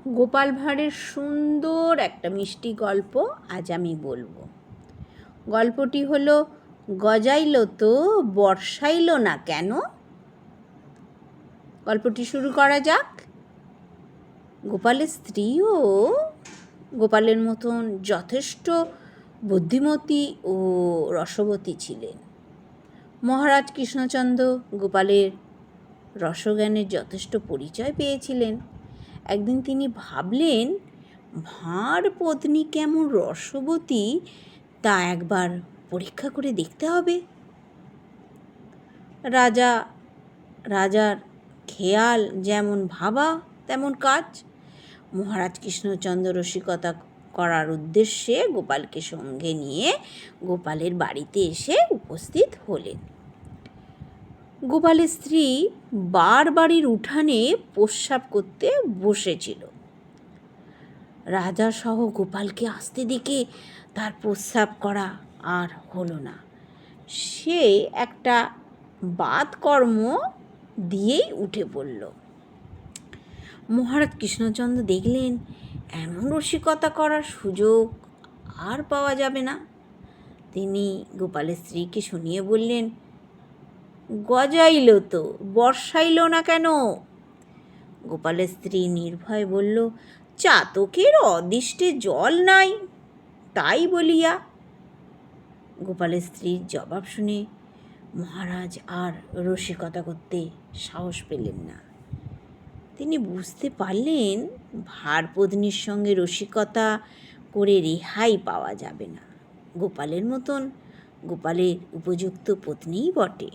গোপাল ভাঁড়ের সুন্দর একটা মিষ্টি গল্প আজ আমি বলবো। গল্পটি হলো গজাইল তো বর্ষাইল না কেন। গল্পটি শুরু করা যাক। গোপালের স্ত্রীও গোপালের মতন যথেষ্ট বুদ্ধিমতী ও রসবতী ছিলেন। মহারাজ কৃষ্ণচন্দ্র গোপালের রসজ্ঞানের যথেষ্ট পরিচয় পেয়েছিলেন। একদিন তিনি ভাবলেন, ভাঁড় পত্নী কেমন রসবতী তা একবার পরীক্ষা করে দেখতে হবে। রাজার খেয়াল যেমন ভাবা তেমন কাজ। মহারাজ কৃষ্ণচন্দ্র রসিকতা করার উদ্দেশ্যে গোপালকে সঙ্গে নিয়ে গোপালের বাড়িতে এসে উপস্থিত হলেন। গোপালের স্ত্রী বাড়ির উঠানে প্রস্রাব করতে বসেছিল। রাজা সহ গোপালকে আসতে দেখে তার প্রস্রাব করা আর হলো না। সে একটা বাতকর্ম দিয়েই উঠে পড়ল। মহারাজ কৃষ্ণচন্দ্র দেখলেন এমন রসিকতা করার সুযোগ আর পাওয়া যাবে না। তিনি গোপালের স্ত্রীকে শুনিয়ে বললেন, গজাইল তো বর্ষাইল না কেন। গোপালের স্ত্রী নির্ভয় বলল, চাতকের অদিষ্টে জল নাই তাই বলিয়া। গোপালের স্ত্রীর জবাব শুনে মহারাজ আর রসিকতা করতে সাহস পেলেন না। তিনি বুঝতে পারলেন ভাঁড় পত্নীর সঙ্গে রসিকতা করে রেহাই পাওয়া যাবে না। গোপালের মতন গোপালের উপযুক্ত পত্নীই বটে।